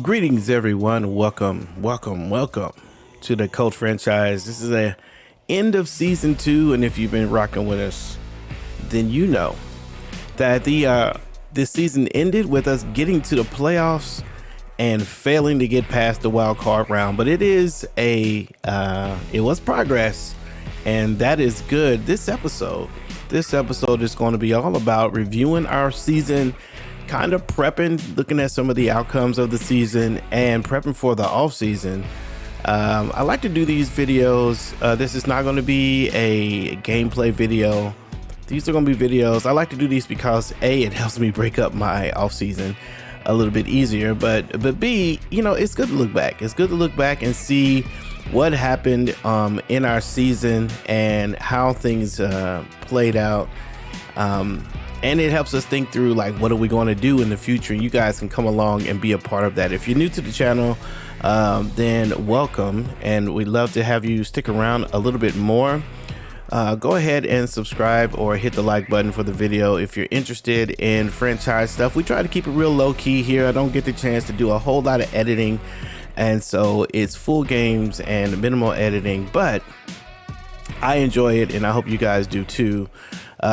Greetings, everyone. Welcome to the Colts Franchise. This is a end of season 2, and if you've been rocking with us, then you know that this season ended with us getting to the playoffs and failing to get past the wild card round. But it was progress, and that is good. This episode is going to be all about reviewing our season, kind of prepping, looking at some of the outcomes of the season and prepping for the off season. I like to do these videos. This is not going to be a gameplay video. These are going to be videos. I like to do these because A, it helps me break up my off season a little bit easier, but B, it's good to look back. It's good to look back and see what happened in our season and how things played out. And it helps us think through, like, what are we going to do in the future? You guys can come along and be a part of that. If you're new to the channel, then welcome, and we'd love to have you stick around a little bit more. Go ahead and subscribe or hit the like button for the video if you're interested in franchise stuff. We try to keep it real low key here. I don't get the chance to do a whole lot of editing, and so it's full games and minimal editing, but I enjoy it, and I hope you guys do too.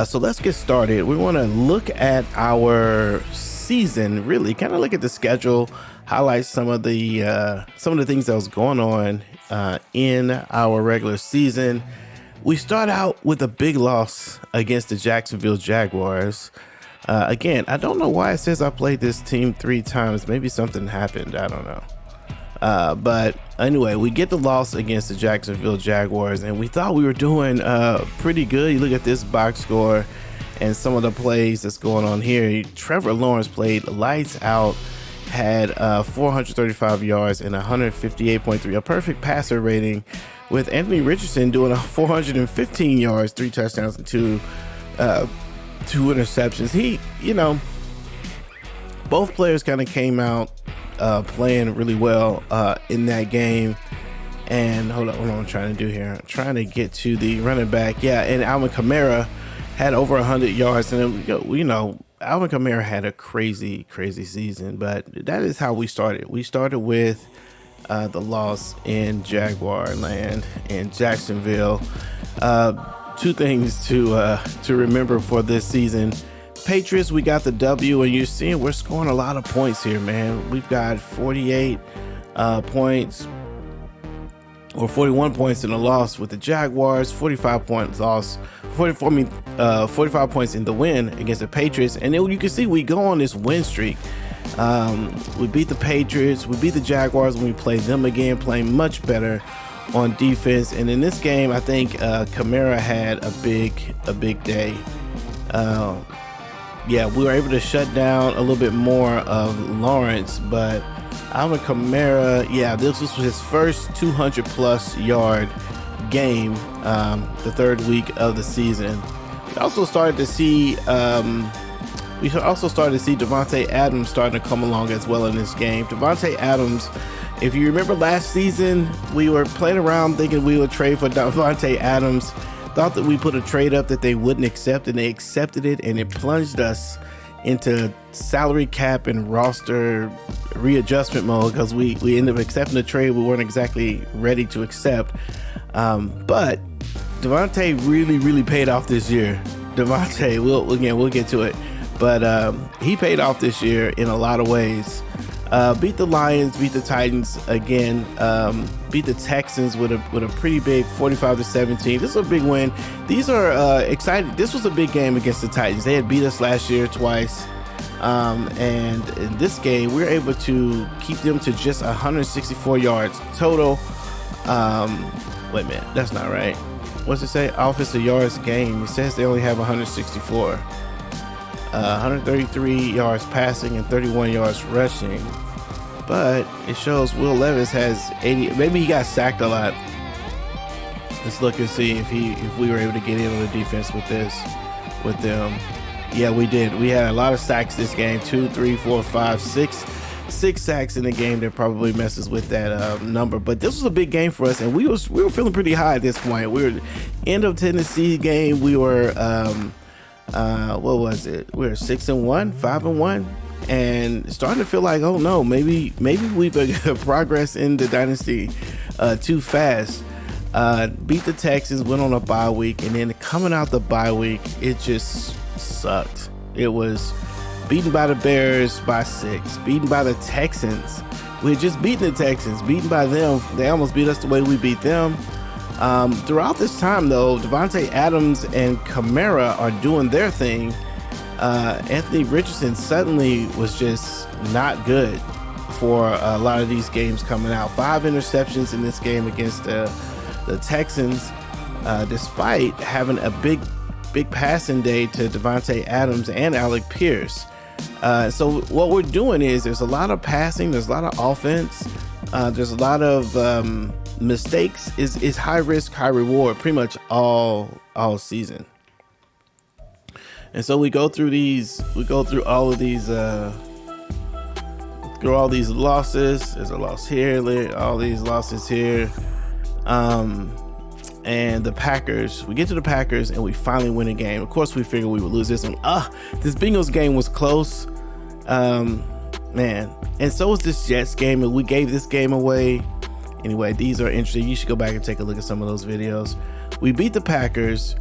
So let's get started. We want to look at our season, really kind of look at the schedule, highlight some of the things that was going on in our regular season. We start out with a big loss against the Jacksonville Jaguars. Again, I don't know why it says I played this team 3 times. Maybe something happened. I don't know. But anyway, we get the loss against the Jacksonville Jaguars, and we thought we were doing pretty good. You look at this box score and some of the plays that's going on here. Trevor Lawrence played lights out, had 435 yards and 158.3, a perfect passer rating, with Anthony Richardson doing 415 yards, 3 touchdowns and 2 interceptions. Both players kind of came out playing really well in that game. And hold on, what I'm trying to do here. I'm trying to get to the running back. Yeah, and Alvin Kamara had over 100 yards. And, Alvin Kamara had a crazy season. But that is how we started. We started with the loss in Jaguar land in Jacksonville. 2 things to remember for this season. Patriots, we got the W, and you're seeing we're scoring a lot of points here, man. We've got 48 points or 41 points in the loss with the Jaguars, 45 points loss, 45 points in the win against the Patriots. And then you can see we go on this win streak. We beat the Patriots, we beat the Jaguars when we played them again, playing much better on defense. And in this game, I think Kamara had a big day. Yeah, we were able to shut down a little bit more of Lawrence, but Alvin Kamara, this was his first 200-plus yard game, the 3rd week of the season. We also started to see Davante Adams starting to come along as well in this game. Davante Adams, if you remember last season, we were playing around thinking we would trade for Davante Adams. Thought that we put a trade up that they wouldn't accept, and they accepted it, and it plunged us into salary cap and roster readjustment mode because we ended up accepting the trade we weren't exactly ready to accept. But Davante really paid off this year. Davante, we'll get to it, but he paid off this year in a lot of ways. Beat the Lions, beat the Titans again, beat the Texans with a pretty big 45-17. This is a big win. These are excited. This was a big game against the Titans. They had beat us last year twice, and in this game we were able to keep them to just 164 yards total. Wait a minute, that's not right. What's it say? Offensive yards game. It says they only have 164. 133 yards passing and 31 yards rushing, but it shows Will Levis has 80. Maybe he got sacked a lot. Let's look and see if we were able to get in on the defense with them. Yeah, we did. We had a lot of sacks this game. 2, 3, 4, 5, 6 sacks in the game. That probably messes with that number. But this was a big game for us, and we were feeling pretty high at this point. We were end of Tennessee game. We were what was it? We were 6-1, 5-1. and starting to feel like, oh no, maybe we've progressed in the dynasty too fast. Beat the Texans, went on a bye week, and then coming out the bye week, it just sucked. It was beaten by the Bears by 6, beaten by the Texans. We had just beaten the Texans, beaten by them. They almost beat us the way we beat them. Throughout this time, though, Davante Adams and Kamara are doing their thing. Anthony Richardson suddenly was just not good for a lot of these games coming out. 5 interceptions in this game against the Texans, despite having a big passing day to Davante Adams and Alec Pierce. So what we're doing is there's a lot of passing, there's a lot of offense, there's a lot of mistakes. Is high risk, high reward pretty much all season. And so we go through all of these losses. There's a loss here, all these losses here. And the Packers, we get to the Packers and we finally win a game. Of course, we figured we would lose this one. This Bengals game was close, man. And so was this Jets game, and we gave this game away. Anyway, these are interesting. You should go back and take a look at some of those videos. We beat the Packers,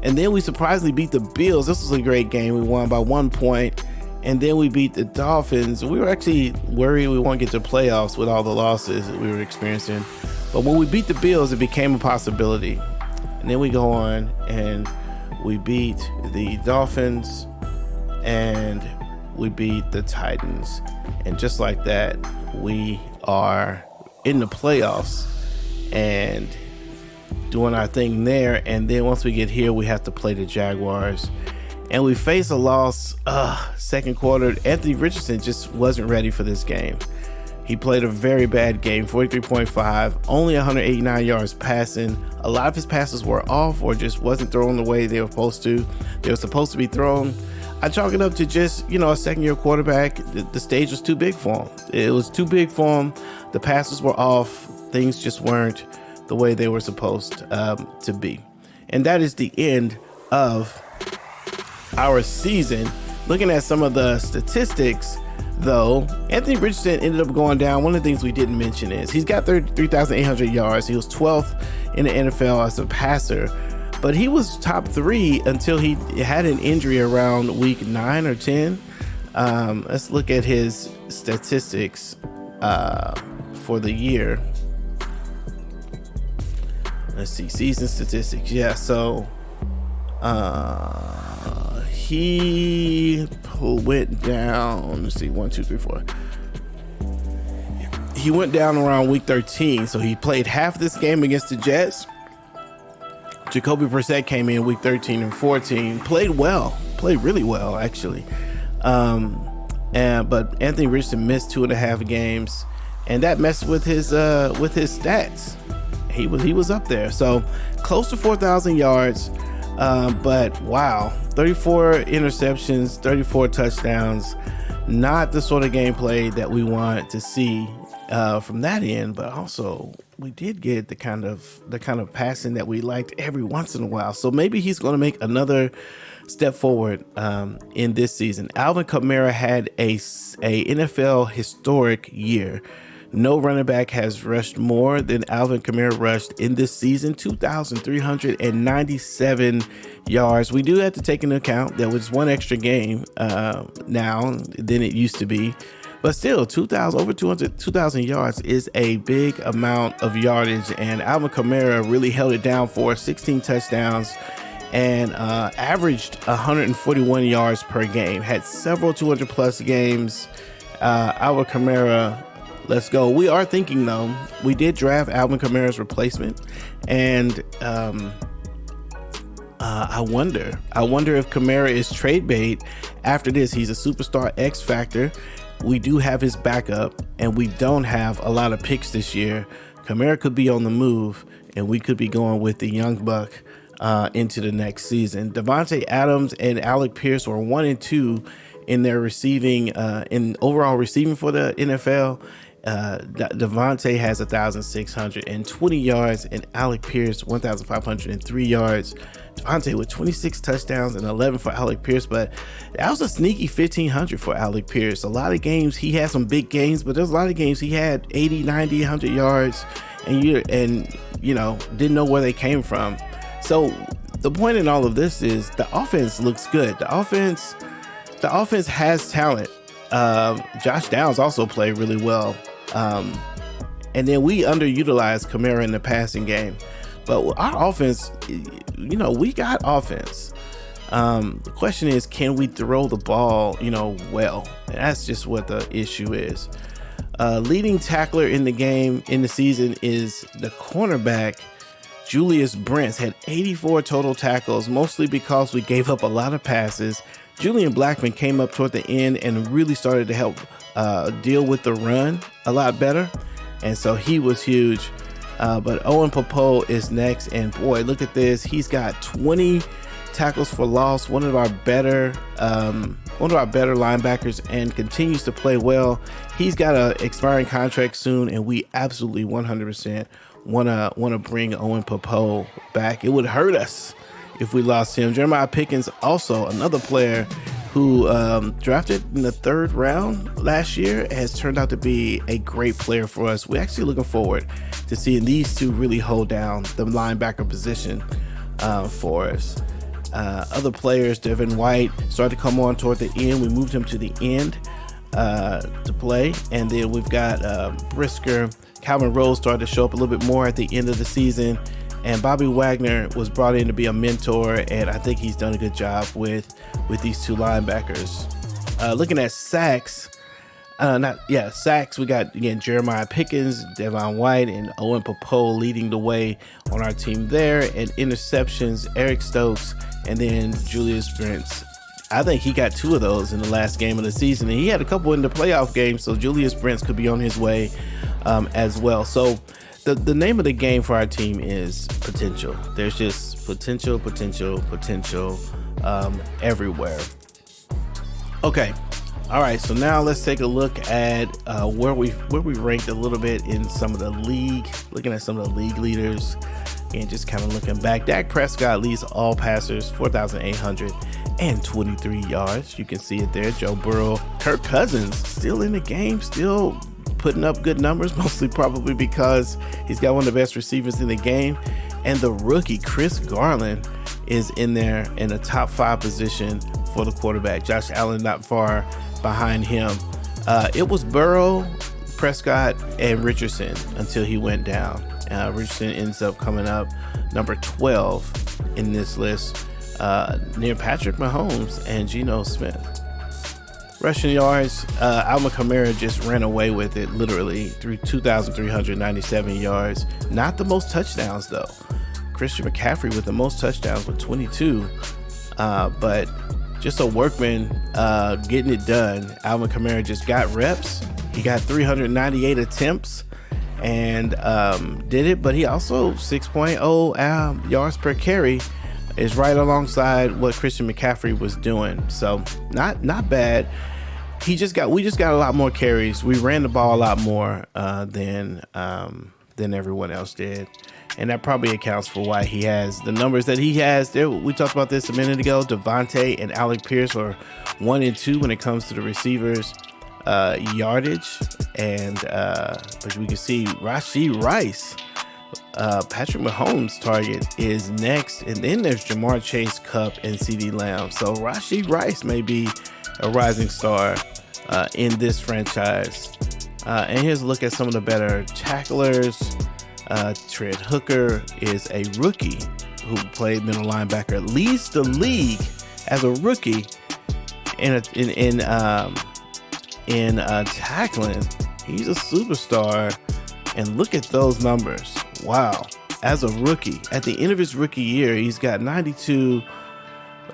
and then we surprisingly beat the Bills. This was a great game. We won by 1 point, and then we beat the Dolphins. We were actually worried we won't get to playoffs with all the losses that we were experiencing. But when we beat the Bills, it became a possibility. And then we go on and we beat the Dolphins and we beat the Titans. And just like that, we are in the playoffs and doing our thing there. And then once we get here, we have to play the Jaguars. And we face a loss, second quarter. Anthony Richardson just wasn't ready for this game. He played a very bad game, 43.5, only 189 yards passing. A lot of his passes were off or just wasn't thrown the way they were supposed to. They were supposed to be thrown. I chalk it up to just, a second-year quarterback. The stage was too big for him. It was too big for him. The passes were off. Things just weren't the way they were supposed to be. And that is the end of our season. Looking at some of the statistics, though, Anthony Richardson ended up going down. One of the things we didn't mention is he's got 33,800 yards. He was 12th in the NFL as a passer, but he was top 3 until he had an injury around week 9 or 10. Let's look at his statistics for the year. Let's see, season statistics. Yeah, so he went down. Let's see, 1, 2, 3, 4. He went down around week 13. So he played half this game against the Jets. Jacoby Brissett came in week 13 and 14. Played really well, actually. But Anthony Richardson missed 2.5 games, and that messed with his stats. He was up there. So close to 4,000 yards. But wow, 34 interceptions, 34 touchdowns, not the sort of gameplay that we want to see from that end, but also we did get the kind of passing that we liked every once in a while. So maybe he's going to make another step forward in this season. Alvin Kamara had a NFL historic year. No running back has rushed more than Alvin Kamara rushed in this season, 2,397 yards. We do have to take into account there was one extra game now than it used to be. But still, over 2,000 yards is a big amount of yardage. And Alvin Kamara really held it down for 16 touchdowns and averaged 141 yards per game. Had several 200-plus games. Alvin Kamara, let's go. We are thinking, though, we did draft Alvin Kamara's replacement, and I wonder if Kamara is trade bait after this. He's a superstar X factor. We do have his backup, and we don't have a lot of picks this year. Kamara could be on the move, and we could be going with the young buck into the next season. Davante Adams and Alec Pierce were 1 and 2 in their receiving, in overall receiving for the NFL. Devontae has 1,620 yards, and Alec Pierce 1,503 yards. Devontae with 26 touchdowns and 11 for Alec Pierce, but that was a sneaky 1,500 for Alec Pierce. A lot of games he had some big games, but there's a lot of games he had 80, 90, 100 yards, and didn't know where they came from. So the point in all of this is the offense looks good. The offense has talent. Josh Downs also played really well. And then we underutilized Kamara in the passing game. But our offense, we got offense. The question is, can we throw the ball, well? And that's just what the issue is. Leading tackler in the game in the season is the cornerback, Julius Brents, had 84 total tackles, mostly because we gave up a lot of passes. Julian Blackmon came up toward the end and really started to help deal with the run a lot better. And so he was huge. But Owen Popo is next. And boy, look at this. He's got 20 tackles for loss, one of our better linebackers, and continues to play well. He's got an expiring contract soon, and we absolutely 100% want to bring Owen Popo back. It would hurt us if we lost him. Jeremiah Pickens, also another player who drafted in the 3rd round last year, has turned out to be a great player for us. We're actually looking forward to seeing these two really hold down the linebacker position for us. Other players, Devin White started to come on toward the end. We moved him to the end to play. And then we've got Brisker. Calvin Rose started to show up a little bit more at the end of the season. And Bobby Wagner was brought in to be a mentor, and I think he's done a good job with these two linebackers. Looking at sacks, sacks, we got, again, Jeremiah Pickens, Devon White, and Owen Popo leading the way on our team there. And interceptions, Eric Stokes, and then Julius Brents. I think he got 2 of those in the last game of the season, and he had a couple in the playoff game, so Julius Brents could be on his way as well. So the name of the game for our team is potential. There's just potential everywhere. Okay. All right. So now let's take a look at where we ranked a little bit in some of the league, looking at some of the league leaders and just kind of looking back. Dak Prescott leads all passers, 4,823 yards. You can see it there. Joe Burrow, Kirk Cousins still in the game, still putting up good numbers, mostly probably because he's got one of the best receivers in the game. And the rookie Chris Garland is in there in the top 5 position for the quarterback. Josh Allen not far behind him. It was Burrow, Prescott, and Richardson until he went down. Richardson ends up coming up number 12 in this list, near Patrick Mahomes and Geno Smith. Rushing yards, Alvin Kamara just ran away with it, literally, through 2,397 yards. Not the most touchdowns, though. Christian McCaffrey with the most touchdowns with 22. But just a workman getting it done. Alvin Kamara just got reps. He got 398 attempts and did it. But he also 6.0 yards per carry is right alongside what Christian McCaffrey was doing. So not bad. We just got a lot more carries. We ran the ball a lot more than everyone else did. And that probably accounts for why he has the numbers that he has. We talked about this a minute ago. Devontae and Alec Pierce are 1 and 2 when it comes to the receivers yardage. And but we can see Rashee Rice, Patrick Mahomes' target, is next. And then there's Jamar Chase, Kupp, and CeeDee Lamb. So Rashee Rice may be a rising star in this franchise. And here's a look at some of the better tacklers. Trent Hooker is a rookie who played middle linebacker, leads the league as a rookie in tackling. He's a superstar, and look at those numbers. Wow. As a rookie, at the end of his rookie year, he's got 92.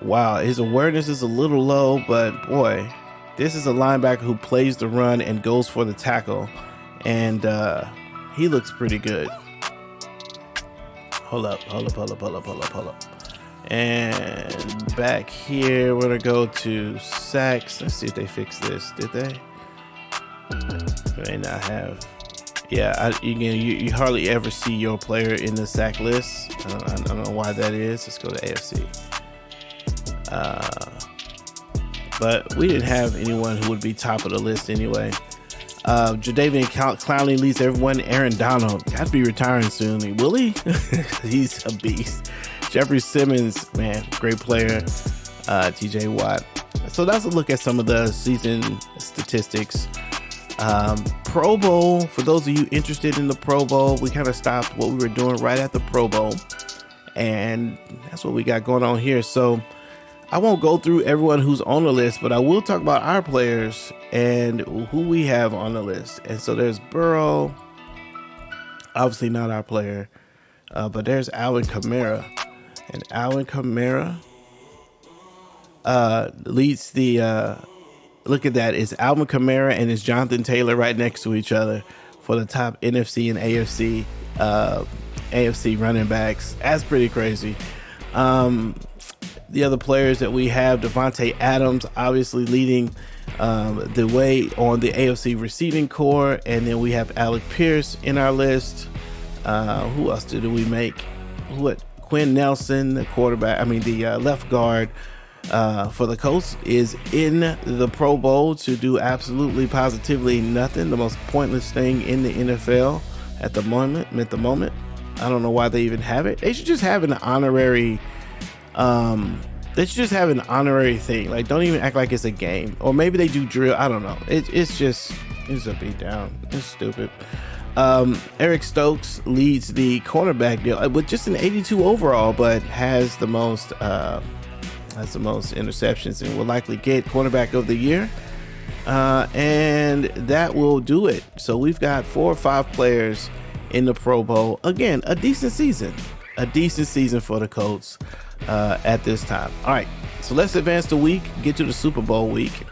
Wow, his awareness is a little low, but boy, this is a linebacker who plays the run and goes for the tackle, and he looks pretty good. Hold up. And back here, we're gonna go to sacks. Let's see if they fixed this. Did they? May not have. Yeah, you hardly ever see your player in the sack list. I don't know why that is. Let's go to AFC. But we didn't have anyone who would be top of the list anyway. Jadeveon Clowney leads everyone. Aaron Donald got to be retiring soon. Will he? He's a beast. Jeffrey Simmons, man, great player. TJ Watt. So that's a look at some of the season statistics. Pro Bowl, for those of you interested in the Pro Bowl, we kind of stopped what we were doing right at the Pro Bowl. And that's what we got going on here. So I won't go through everyone who's on the list, but I will talk about our players and who we have on the list. And so there's Burrow, obviously not our player, but there's Alvin Kamara. And Alvin Kamara leads the, look at that, it's Alvin Kamara and it's Jonathan Taylor right next to each other for the top NFC and AFC running backs. That's pretty crazy. The other players that we have, Devontae Adams, obviously leading the way on the AFC receiving core. And then we have Alec Pierce in our list. Who else did we make? Quinn Nelson, the quarterback, the left guard for the Colts, is in the Pro Bowl to do absolutely positively nothing. The most pointless thing in the NFL at the moment. I don't know why they even have it. They should just have an honorary thing. Like, don't even act like it's a game. Or maybe they do drill. I don't know. It's a beat down. It's stupid. Eric Stokes leads the cornerback deal with just an 82 overall, but has the most interceptions and will likely get cornerback of the year. And that will do it. So we've got 4 or 5 players in the Pro Bowl. Again, a decent season for the Colts at this time. All right, so let's advance the week, get to the Super Bowl week,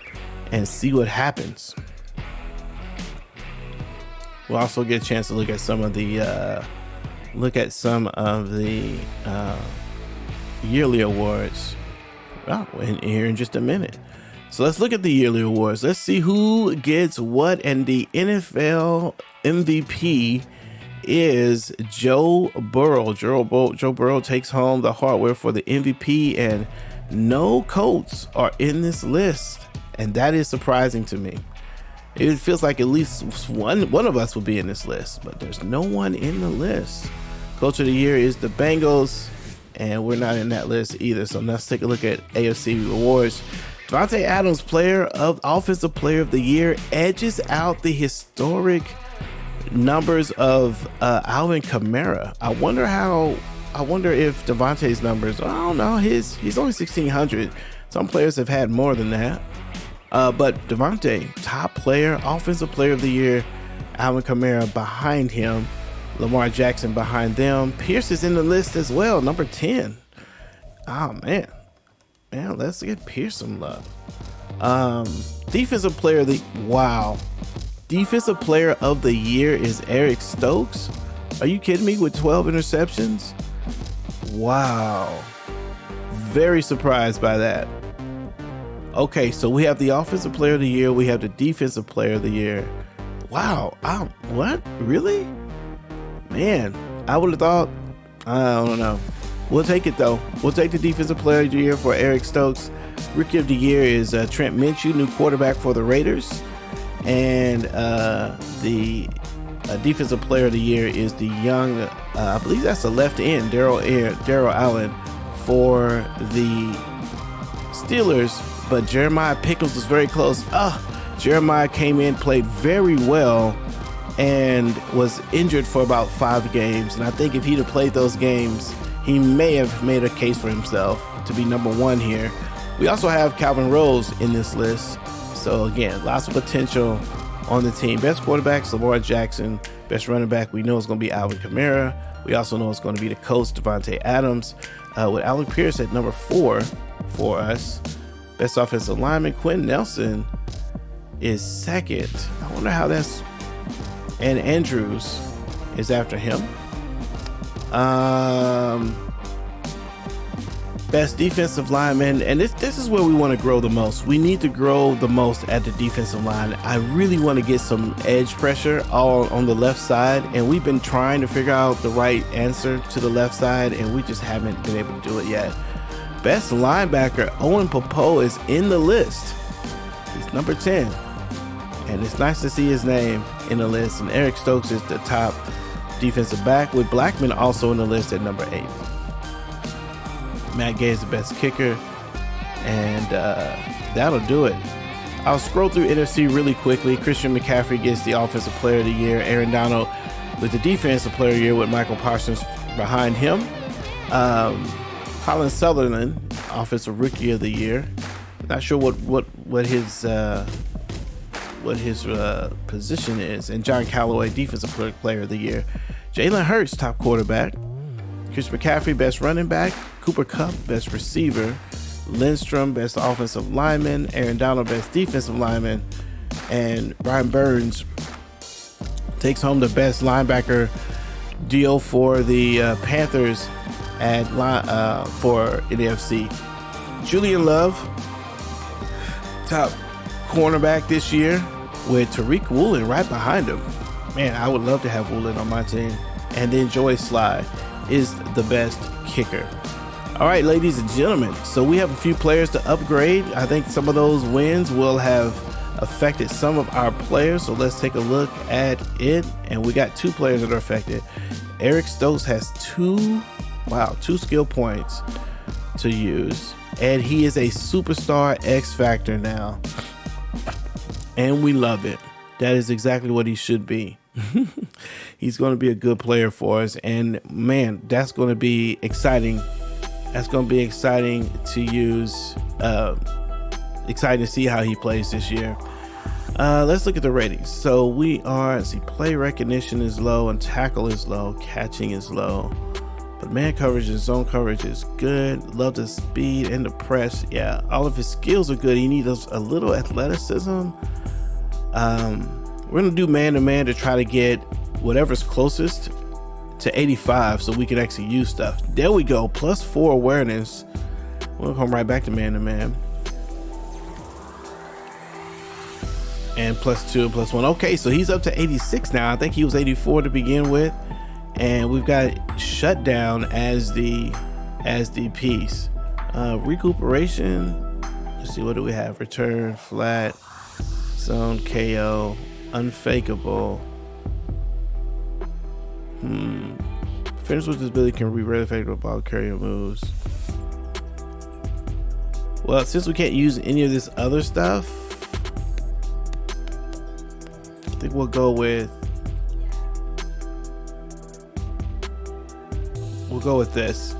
and see what happens. We'll also get a chance to look at some of the yearly awards here in just a minute. So let's look at the yearly awards. Let's see who gets what, and the NFL MVP is Joe Burrow. Joe Burrow takes home the hardware for the MVP, and no Colts are in this list, and that is surprising to me. It feels like at least one of us will be in this list, but there's no one in the list. Coach of the year is the Bengals, and we're not in that list either. So let's take a look at AFC awards. Devontae Adams, Offensive Player of the Year, edges out the historic numbers of Alvin Kamara. I wonder if Devontae's numbers, I don't know, he's only 1,600. Some players have had more than that. But Devontae, top player, Offensive Player of the Year, Alvin Kamara behind him, Lamar Jackson behind them. Pierce is in the list as well, number 10. Oh, man, let's get Pierce some love. Defensive Player of the Year is Eric Stokes. Are you kidding me? With 12 interceptions? Wow. Very surprised by that. Okay, so we have the Offensive Player of the Year. We have the Defensive Player of the Year. Wow. What? Really? Man, I would have thought, I don't know. We'll take it, though. We'll take the Defensive Player of the Year for Eric Stokes. Rookie of the Year is Trent Minshew, new quarterback for the Raiders. And the Defensive Player of the Year is the young, I believe that's the left end, Darrell Allen for the Steelers. But Jeremiah Pickles was very close. Jeremiah came in, played very well, and was injured for about 5 games. And I think if he'd have played those games, he may have made a case for himself to be number 1 here. We also have Calvin Rose in this list. So again, lots of potential on the team. Best quarterbacks, Lamar Jackson. Best running back, we know it's going to be Alvin Kamara. We also know it's going to be the coach, Devontae Adams, with Alec Pierce at number 4 for us. Best offensive lineman, Quinn Nelson, is second. I wonder how that's... And Andrews is after him. Best defensive lineman, and this is where we want to grow the most. We need to grow the most at the defensive line. I really want to get some edge pressure all on the left side, and we've been trying to figure out the right answer to the left side, and we just haven't been able to do it yet. Best linebacker, Owen Popo, is in the list. He's number 10, and it's nice to see his name in the list. And Eric Stokes is the top defensive back, with Blackman also in the list at number 8. Matt Gay is the best kicker, and that'll do it. I'll scroll through NFC really quickly. Christian McCaffrey gets the Offensive Player of the Year. Aaron Donald with the Defensive Player of the Year, with Michael Parsons behind him. Colin Sutherland, Offensive Rookie of the Year. Not sure what his position is. And John Callaway, Defensive Player of the Year. Jalen Hurts, top quarterback. Chris McCaffrey, best running back. Cooper Kupp, best receiver. Lindstrom, best offensive lineman. Aaron Donald, best defensive lineman. And Brian Burns takes home the best linebacker deal for the Panthers for NFC. Julian Love, top cornerback this year, with Tariq Woolen right behind him. Man, I would love to have Woolen on my team. And then Joey Slye is the best kicker. All right, ladies and gentlemen, so we have a few players to upgrade. I think some of those wins will have affected some of our players, so let's take a look at it. And we got 2 players that are affected. Eric Stokes has 2 skill points to use, and he is a superstar X Factor now, and we love it. That is exactly what he should be. He's going to be a good player for us, and man, that's going to be exciting. That's going to be exciting to use. Exciting to see how he plays this year. Let's look at the ratings. So we are, play recognition is low and tackle is low, catching is low, but man coverage and zone coverage is good. Love the speed and the press. Yeah, all of his skills are good. He needs a little athleticism. We're gonna do man-to-man to try to get whatever's closest to 85 so we can actually use stuff. There we go, +4 awareness. We'll come right back to man-to-man. And +2 and +1. Okay, so he's up to 86 now. I think he was 84 to begin with. And we've got shutdown as the piece. Recuperation. Let's see, what do we have? Return, flat, zone, KO, unfakeable. Finish with this ability can be really effective with ball carrier moves. Well, since we can't use any of this other stuff, I think we'll go with this.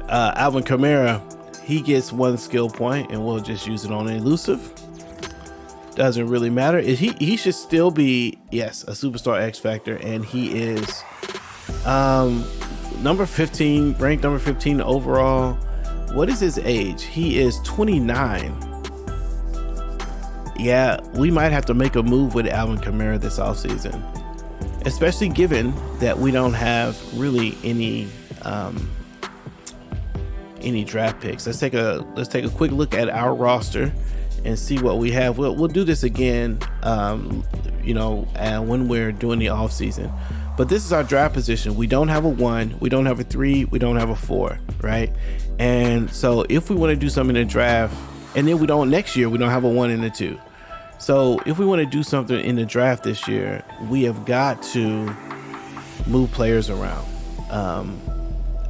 Alvin Kamara, he gets 1 skill point, and we'll just use it on elusive. Doesn't really matter. He should still be, yes, a superstar X Factor, and he is number 15, ranked number 15 overall. What is his age? He is 29. Yeah, we might have to make a move with Alvin Kamara this offseason, especially given that we don't have really any draft picks. Let's take a quick look at our roster and see what we have. We'll do this again, when we're doing the off season. But this is our draft position. We don't have a 1, we don't have a 3, we don't have a 4, right? And so if we want to do something in the draft, and then next year we don't have a 1 and a 2. So if we want to do something in the draft this year, we have got to move players around.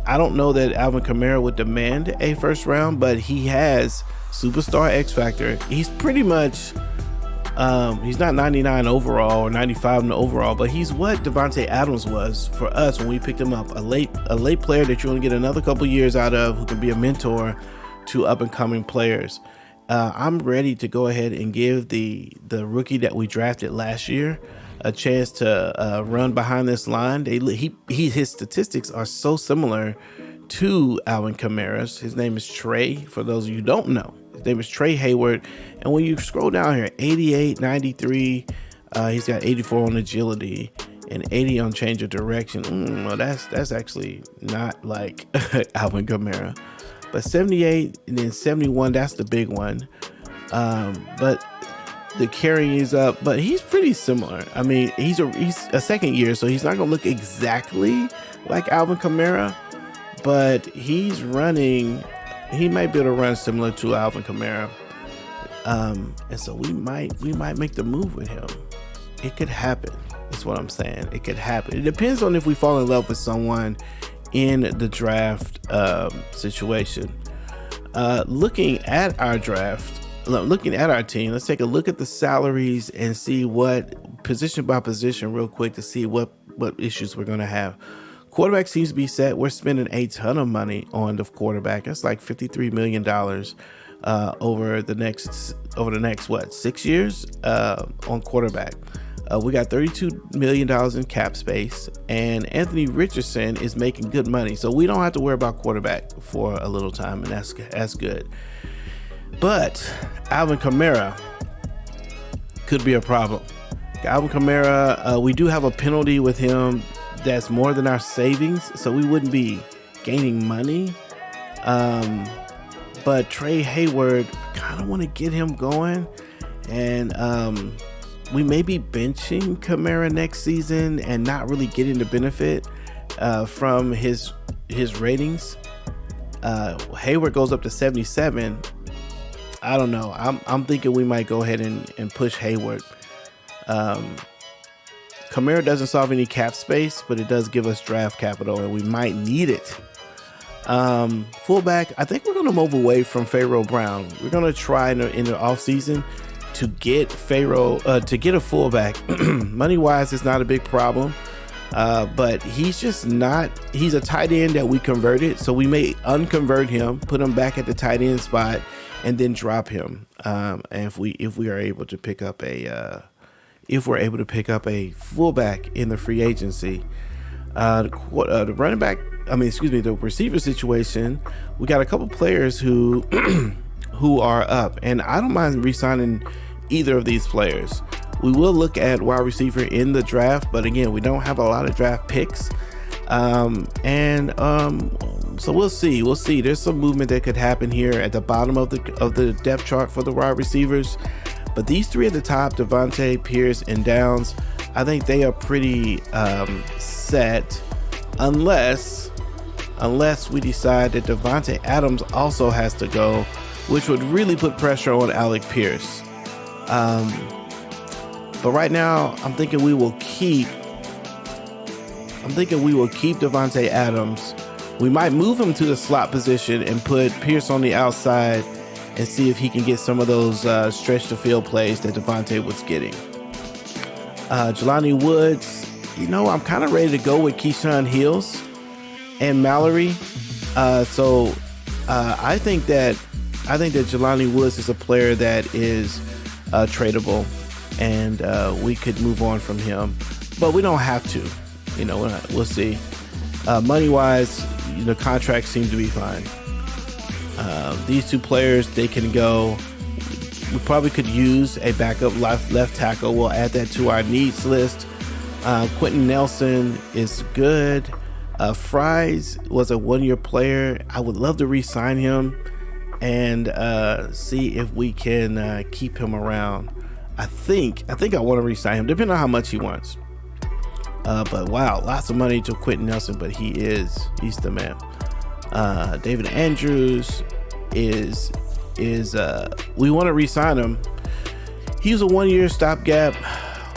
I don't know that Alvin Kamara would demand a first round, but he has superstar X Factor. He's pretty much, he's not 99 overall or 95 in the overall, but he's what Devontae Adams was for us when we picked him up. A late player that you want to get another couple years out of, who can be a mentor to up and coming players. I'm ready to go ahead and give the rookie that we drafted last year a chance to run behind this line. His statistics are so similar to Alvin Kamara's. His name is Trey, for those of you who don't know. His name is Trey Hayward. And when you scroll down here, 88, 93, he's got 84 on agility. and 80 on change of direction. Well, that's actually not like Alvin Kamara. But 78 and then 71, that's the big one. But the carrying is up, but he's pretty similar. I mean, he's a second year, so he's not gonna look exactly like Alvin Kamara, but he's running. He might be able to run similar to Alvin Kamara, and so we might make the move with him. It could happen. That's what I'm saying. It could happen. It depends on if we fall in love with someone in the draft situation. Looking at our draft. Looking at our team, let's take a look at the salaries and see what position by position real quick to see what issues we're going to have. Quarterback seems to be set. We're spending a ton of money on the quarterback. That's like $53 million over the next 6 years on quarterback. We got $32 million in cap space, and Anthony Richardson is making good money, so we don't have to worry about quarterback for a little time, and that's good. But Alvin Kamara could be a problem. Alvin Kamara, we do have a penalty with him that's more than our savings, so we wouldn't be gaining money. But Trey Hayward, I kind of want to get him going, and we may be benching Kamara next season and not really getting the benefit from his ratings. Hayward goes up to 77. I don't know. I'm thinking we might go ahead and push Hayward. Kamara doesn't solve any cap space, but it does give us draft capital, and we might need it. Fullback, I think we're going to move away from Pharaoh Brown. We're going to try in the offseason to get a fullback. Money-wise, it's not a big problem. But he's just not. He's a tight end that we converted, so we may unconvert him, put him back at the tight end spot, and then drop him. And if we are able to pick up a fullback in the free agency, the running back. The receiver situation. We got a couple players who are up, and I don't mind re-signing either of these players. We will look at wide receiver in the draft, but again, we don't have a lot of draft picks. So we'll see. There's some movement that could happen here at the bottom of the depth chart for the wide receivers. But these three at the top, Devontae, Pierce, and Downs, I think they are pretty set, unless we decide that Devontae Adams also has to go, which would really put pressure on Alec Pierce. But right now, I'm thinking we will keep Devontae Adams. We might move him to the slot position and put Pierce on the outside and see if he can get some of those stretch the field plays that Devontae was getting. Jelani Woods, I'm kind of ready to go with Keyshawn Hills and Mallory. So I think that Jelani Woods is a player that is tradable, and we could move on from him, but we don't have to. We'll see. Money wise, the contracts seem to be fine. These two players, they can go. We probably could use a backup left tackle. We'll add that to our needs list. Quentin Nelson is good. Fries was a one-year player. I would love to re-sign him and see if we can keep him around. I think I want to re-sign him, depending on how much he wants. But wow, lots of money to Quentin Nelson, but he's the man. David Andrews is we want to re-sign him. He's a one-year stopgap.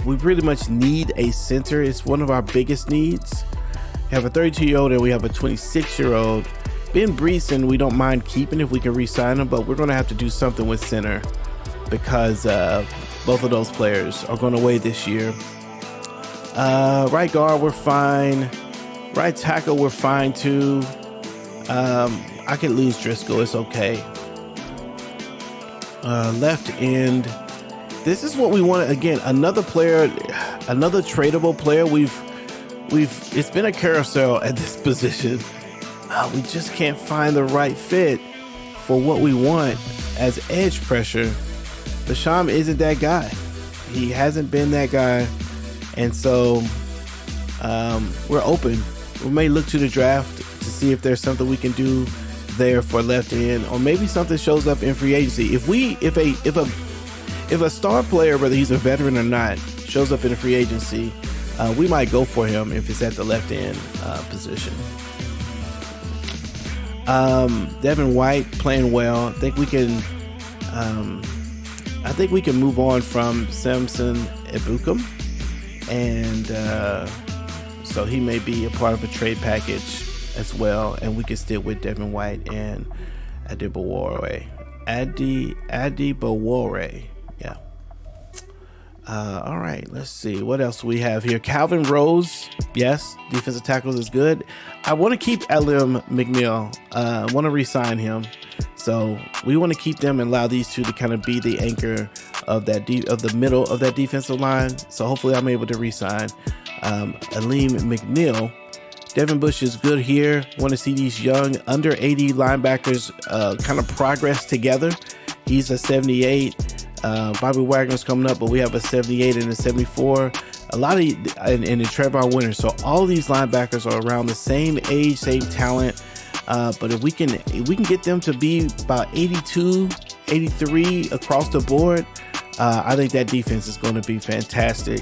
We pretty much need a center. It's one of our biggest needs. We have a 32-year-old and we have a 26-year-old. Ben Breeson, we don't mind keeping if we can re-sign him, but we're going to have to do something with center because both of those players are going away this year. Right guard, we're fine. Right tackle, we're fine too. I can lose Driscoll. It's okay. Left end. This is what we want. Again, another player, another tradable player. It's been a carousel at this position. We just can't find the right fit for what we want as edge pressure. Basham isn't that guy. He hasn't been that guy. And so we're open. We may look to the draft to see if there's something we can do there for left end, or maybe something shows up in free agency. If a star player, whether he's a veteran or not, shows up in a free agency, we might go for him if it's at the left end position. Devin White playing well. I think we can move on from Samson Ebukam, and so he may be a part of a trade package as well, and we can stick with Devin White and Adibawore. Yeah. All right, let's see what else we have here. Calvin Rose, yes, defensive tackles is good. I want to keep Alim McNeil. I want to re-sign him, so we want to keep them and allow these two to kind of be the anchor of that of the middle of that defensive line. So hopefully I'm able to re-sign Alim McNeil. Devin Bush is good here. Want to see these young under 80 linebackers kind of progress together. He's a 78. Bobby Wagner's coming up, but we have a 78 and a 74. A lot of and the Trayvon Winters. So all these linebackers are around the same age, same talent. But if we can get them to be about 82, 83 across the board, I think that defense is going to be fantastic.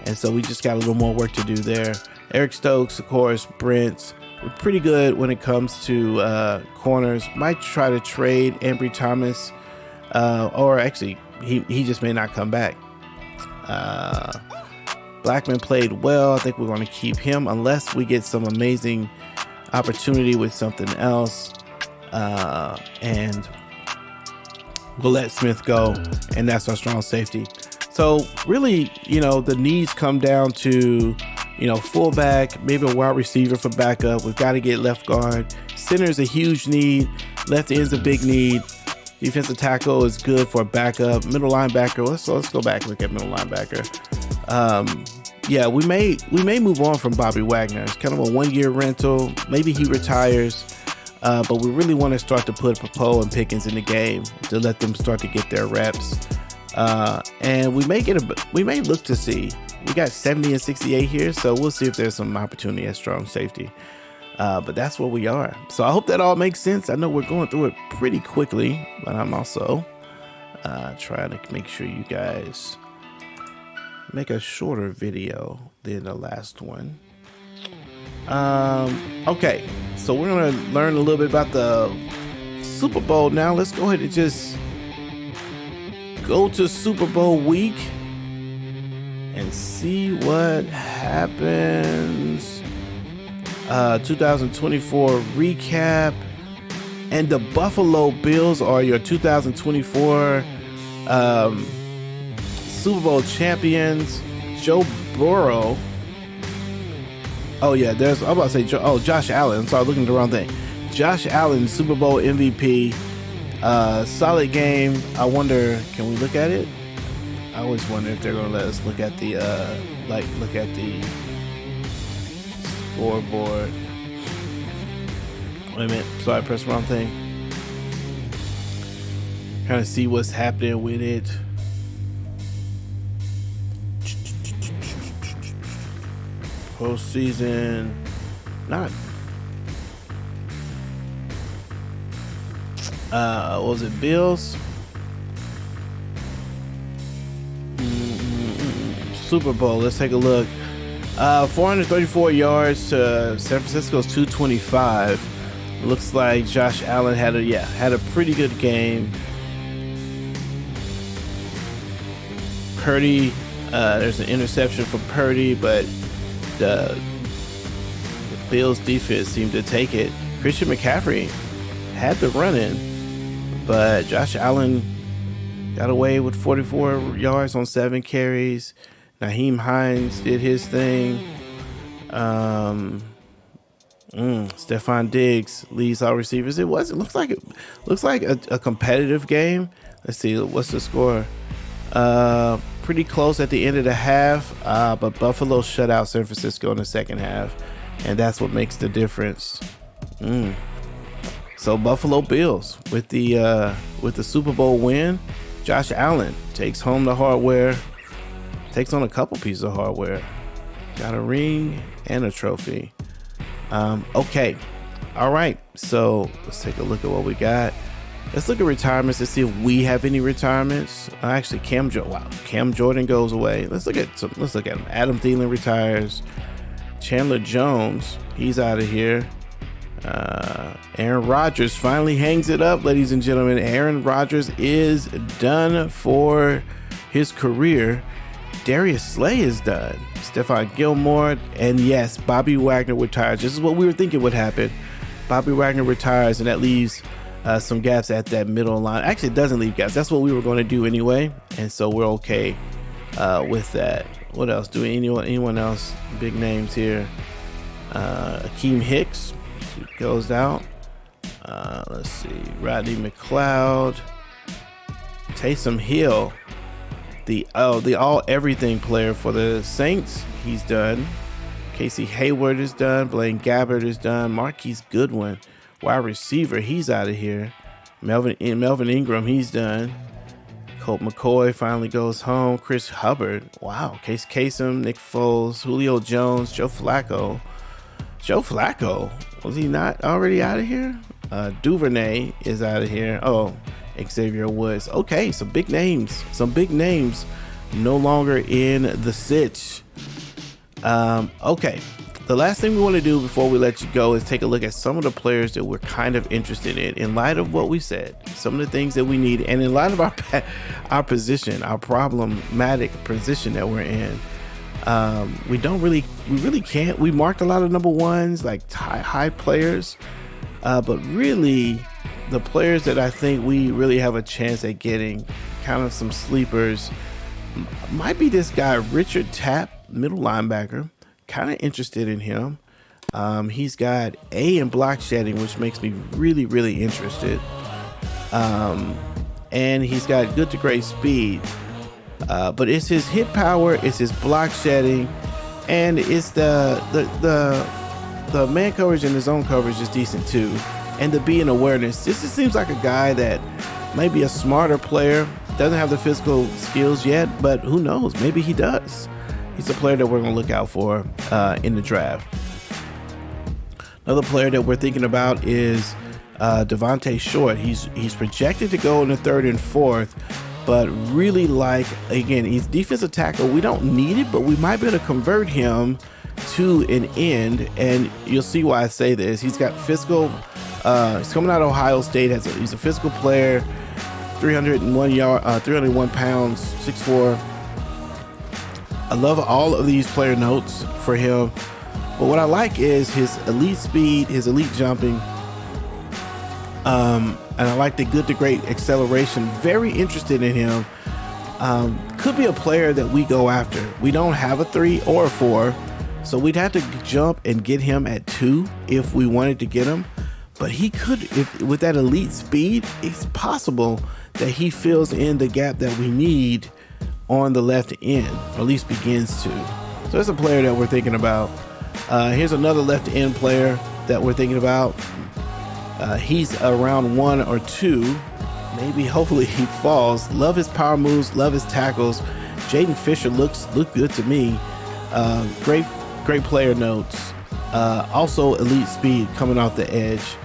And so we just got a little more work to do there. Eric Stokes, of course, Brent. We're pretty good when it comes to corners. Might try to trade Ambry Thomas, or actually, he just may not come back. Blackman played well. I think we're going to keep him unless we get some amazing opportunity with something else. And we'll let Smith go, and that's our strong safety. So really, the needs come down to, fullback, maybe a wide receiver for backup. We've got to get left guard. Center is a huge need. Left end's a big need. Defensive tackle is good for a backup. Middle linebacker. Let's go back and look at middle linebacker. Yeah, we may move on from Bobby Wagner. It's kind of a 1-year rental. Maybe he retires. But we really want to start to put Popo and Pickens in the game to let them start to get their reps. And we may look to see. We got 70 and 68 here, so we'll see if there's some opportunity at strong safety. But that's where we are. So I hope that all makes sense. I know we're going through it pretty quickly, but I'm also trying to make sure you guys make a shorter video than the last one. Okay, so we're going to learn a little bit about the Super Bowl now. Let's go ahead and just go to Super Bowl week and see what happens. 2024 recap, and the Buffalo Bills are your 2024 Super Bowl champions. Joe Burrow. Oh yeah, I'm about to say Josh Allen. Sorry, looking at the wrong thing. Josh Allen, Super Bowl MVP. Solid game. I wonder, can we look at it? I always wonder if they're gonna let us look at the scoreboard. Wait a minute. Sorry, I pressed the wrong thing. Kind of see what's happening with it. Postseason. Not. What was it? Bills? Super Bowl. Let's take a look. 434 yards to San Francisco's 225. Looks like Josh Allen had a pretty good game. Purdy, there's an interception for Purdy, but the Bills defense seemed to take it. Christian McCaffrey had the run-in, but Josh Allen got away with 44 yards on 7 carries. Naheem Hines did his thing. Stephon Diggs leads our receivers. It looks like a competitive game. Let's see, what's the score? Pretty close at the end of the half, but Buffalo shut out San Francisco in the second half, and that's what makes the difference. So Buffalo Bills with the Super Bowl win. Josh Allen takes home the hardware. Takes on a couple pieces of hardware. Got a ring and a trophy. Okay. All right. So let's take a look at what we got. Let's look at retirements to see if we have any retirements. Actually, Cam Jordan goes away. Let's look at him. Adam Thielen retires. Chandler Jones, he's out of here. Aaron Rodgers finally hangs it up, ladies and gentlemen. Aaron Rodgers is done for his career. Darius Slay is done. Stephon Gilmore, and yes, Bobby Wagner retires. This is what we were thinking would happen. Bobby Wagner retires, and that leaves some gaps at that middle line. Actually, it doesn't leave gaps. That's what we were going to do anyway, and so we're okay with that. What else? Do anyone else? Big names here. Akeem Hicks goes out. Let's see. Rodney McLeod. Taysom Hill, the all everything player for the Saints, he's done. Casey Hayward is done. Blaine Gabbert is done. Marquise Goodwin, wide receiver, he's out of here. Melvin Ingram, he's done. Colt McCoy finally goes home. Chris Hubbard, wow. Case Kasem, Nick Foles, Julio Jones, Joe Flacco, was he not already out of here? Duvernay is out of here. Oh, Xavier Woods. Okay, some big names no longer in the sitch. Okay, the last thing we want to do before we let you go is take a look at some of the players that we're kind of interested in light of what we said, some of the things that we need, and in light of our position, our problematic position that we're in. We really can't. We marked a lot of number ones, like high players, but really the players that I think we really have a chance at getting, kind of some sleepers, might be this guy Richard Tapp, middle linebacker. Kind of interested in him. He's got A in block shedding, which makes me really, really interested. And he's got good to great speed. But it's his hit power, it's his block shedding, and it's the man coverage and his own coverage is decent too. And the B in awareness. This just seems like a guy that might be a smarter player. Doesn't have the physical skills yet, but who knows? Maybe he does. He's a player that we're going to look out for in the draft. Another player that we're thinking about is Devontae Short. He's projected to go in the 3rd and 4th, but really again, he's defensive tackle. We don't need it, but we might be able to convert him to an end, and you'll see why I say this. He's got physical. He's coming out of Ohio State. He's a physical player. 301 pounds, 6'4". I love all of these player notes for him, but what I like is his elite speed, his elite jumping, and I like the good to great acceleration. Very interested in him. Could be a player that we go after. We don't have a 3 or a 4, so we'd have to jump and get him at 2 if we wanted to get him. But he could, with that elite speed, it's possible that he fills in the gap that we need on the left end, or at least begins to. So that's a player that we're thinking about. Here's another left end player that we're thinking about. He's around 1 or 2. Maybe, hopefully he falls. Love his power moves, love his tackles. Jaden Fisher looks good to me. Great player notes. Also elite speed coming off the edge.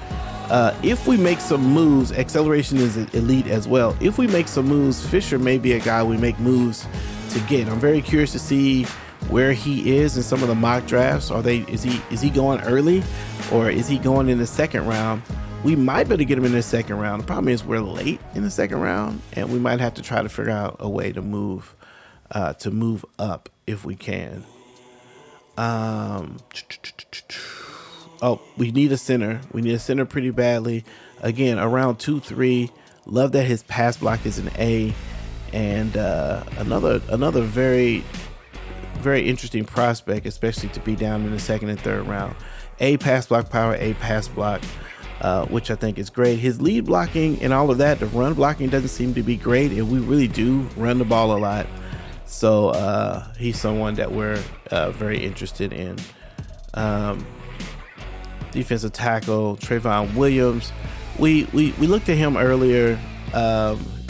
If we make some moves, acceleration is elite as well. If we make some moves, Fisher may be a guy we make moves to get. I'm very curious to see where he is in some of the mock drafts. Is he going early, or is he going in the 2nd round? We might be able to get him in the 2nd round. The problem is we're late in the 2nd round, and we might have to try to figure out a way to move up if we can. Oh, we need a center. We need a center pretty badly. Again, around 2-3. Love that his pass block is an A. And another very, very interesting prospect, especially to be down in the 2nd and 3rd round. A pass block power, A pass block, which I think is great. His lead blocking and all of that, the run blocking doesn't seem to be great, and we really do run the ball a lot. So he's someone that we're very interested in. Defensive tackle Trayvon Williams. We looked at him earlier.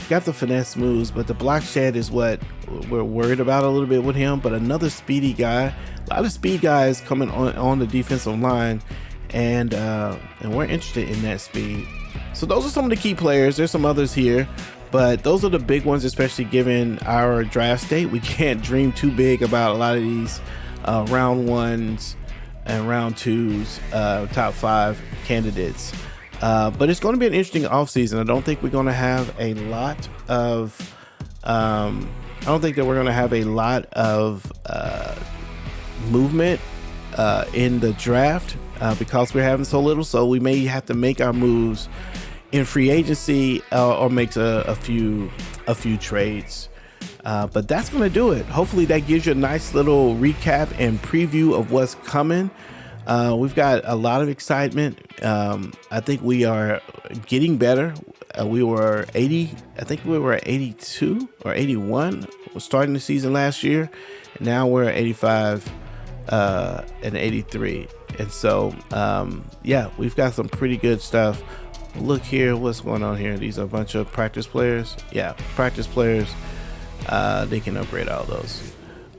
got the finesse moves, but the block shed is what we're worried about a little bit with him. But another speedy guy, a lot of speed guys coming on the defensive line, and we're interested in that speed. So those are some of the key players. There's some others here, but those are the big ones, especially given our draft state. We can't dream too big about a lot of these round ones and round twos, top 5 candidates. But it's going to be an interesting offseason. I don't think we're going to have a lot of movement in the draft because we're having so little. So we may have to make our moves in free agency or make a few trades. But that's going to do it. Hopefully that gives you a nice little recap and preview of what's coming. We've got a lot of excitement. I think we are getting better. We were 80, I think we were at 82 or 81. We're starting the season last year. And now we're at 85 and 83. And so, yeah, we've got some pretty good stuff. Look here, what's going on here? These are a bunch of practice players. Yeah, practice players. They can upgrade all those.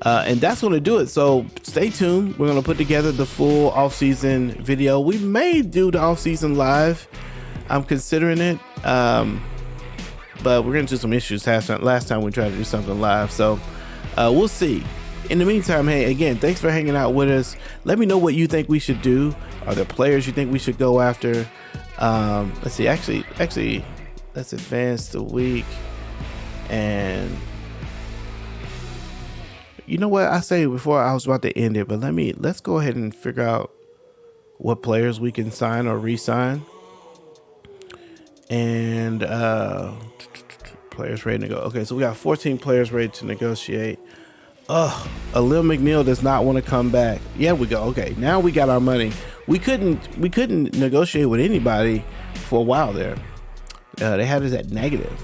And that's going to do it. So stay tuned. We're going to put together the full off-season video. We may do the off-season live. I'm considering it. But we're going to do some issues. Last time we tried to do something live. So we'll see. In the meantime, hey, again, thanks for hanging out with us. Let me know what you think we should do. Are there players you think we should go after? Let's see. Actually, let's advance the week. And you know what I say before I was about to end it, but let's go ahead and figure out what players we can sign or re-sign. And players ready to go. Okay, so we got 14 players ready to negotiate. Lil McNeil does not want to come back. Yeah, we go. Okay, now we got our money. We couldn't negotiate with anybody for a while there. They had us at negative.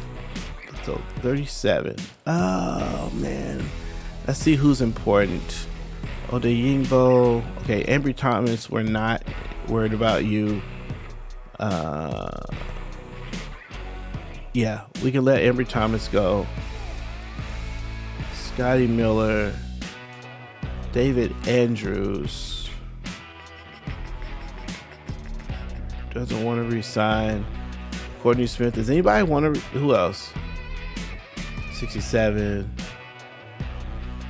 So 37. Oh man. Let's see who's important. Odeyingbo. Okay, Ambry Thomas, we're not worried about you. Yeah, we can let Ambry Thomas go. Scotty Miller. David Andrews. Doesn't want to resign. Courtney Smith. Does anybody want to? Who else? 67.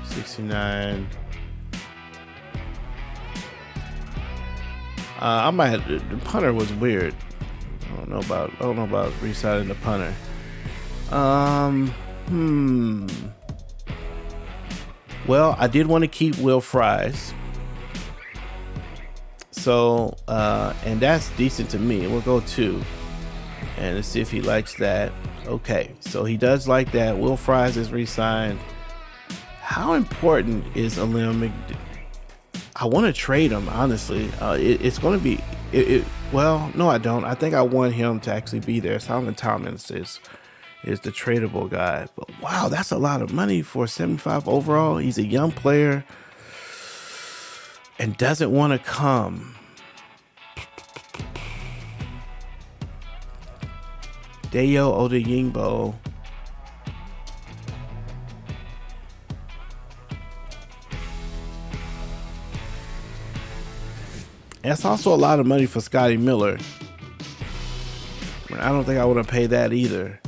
69. I might have, the punter was weird. I don't know about resigning the punter. Well, I did want to keep Will Fries. So and that's decent to me. We'll go 2. And let's see if he likes that. Okay, so he does like that. Will Fries is re-signed. How important is Alim McD? I want to trade him, honestly. It's going to be... well, no, I don't. I think I want him to actually be there. Solomon Thomas is the tradable guy. But wow, that's a lot of money for 75 overall. He's a young player and doesn't want to come. Dayo Odeyingbo. That's also a lot of money for Scotty Miller. I don't think I want to pay that either.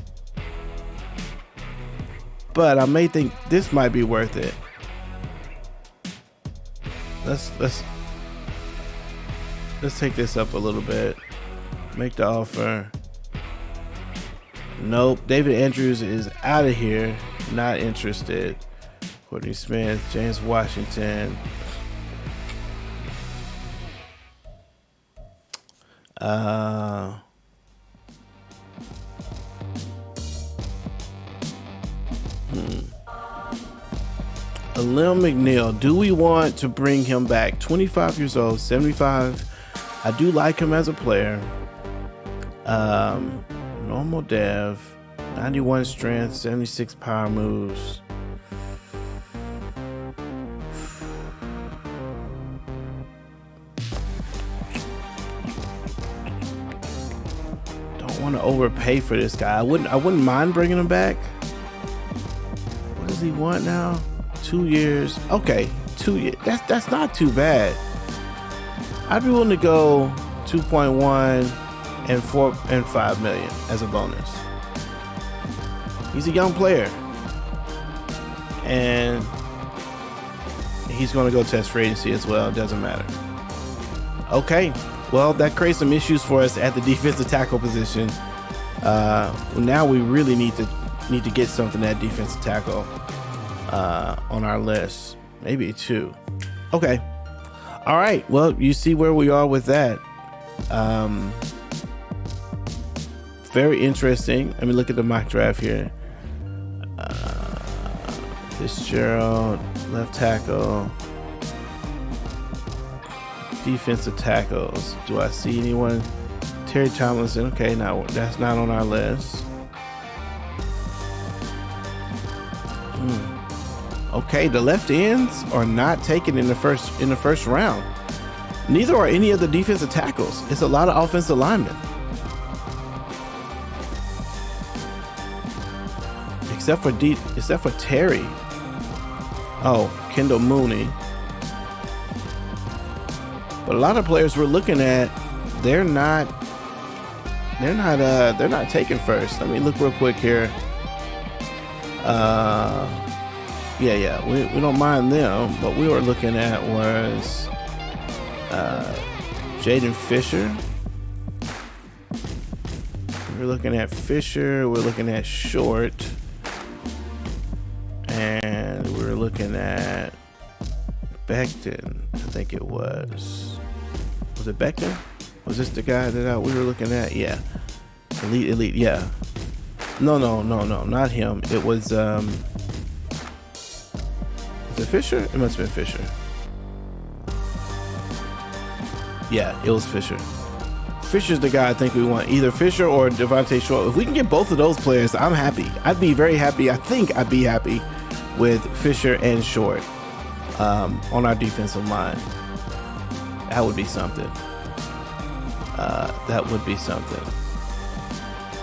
But I may think this might be worth it. Let's take this up a little bit. Make the offer. Nope. David Andrews is out of here. Not interested. Courtney Smith, James Washington. Alim McNeil, do we want to bring him back? 25 years old, 75. I do like him as a player. Normal dev, 91 strength, 76 power moves. Don't want to overpay for this guy. I wouldn't mind bringing him back. What does he want now? 2 years. Okay, 2 years. That's not too bad. I'd be willing to go 2.1 and 4 and 5 million as a bonus. He's a young player, and he's going to go test free agency as well. It doesn't matter. Okay, well, that creates some issues for us at the defensive tackle position. Now we really need to get something at defensive tackle on our list. Maybe 2. Okay. All right. Well, you see where we are with that. Very interesting. Let me look at the mock draft here. Fitzgerald, left tackle. Defensive tackles. Do I see anyone? Terry Tomlinson. Okay, now that's not on our list. Okay, the left ends are not taken in the first round. Neither are any of the defensive tackles. It's a lot of offensive linemen. Except for Terry. Oh, Kendall Mooney. But a lot of players we're looking at, they're not taken first. Let me look real quick here. Yeah, we don't mind them. What we were looking at was Jaden Fisher. We're looking at Fisher. We're looking at Short. And we're looking at Becton. I think it was. Was it Becton? Was this the guy that we were looking at? Yeah. Elite. Yeah. No, not him. It was. Was it Fisher? It must have been Fisher. Yeah, it was Fisher. Fisher's the guy I think we want. Either Fisher or Devontae Short. If we can get both of those players, I'm happy. I'd be very happy. I think I'd be happy with Fisher and Short on our defensive line. That would be something.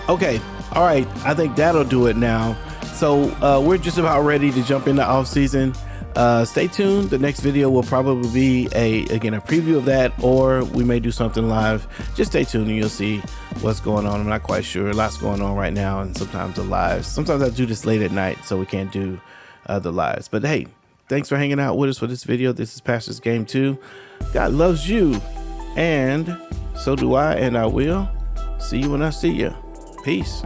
Okay. All right. I think that'll do it now. So we're just about ready to jump into off season. Stay tuned. The next video will probably be a preview of that, or we may do something live. Just stay tuned and you'll see what's going on. I'm not quite sure. Lots going on right now, and sometimes the lives. Sometimes I do this late at night, so we can't do the lives. But hey, thanks for hanging out with us for this video. This is Pastor's Game 2. God loves you, and so do I, and I will see you when I see you. Peace.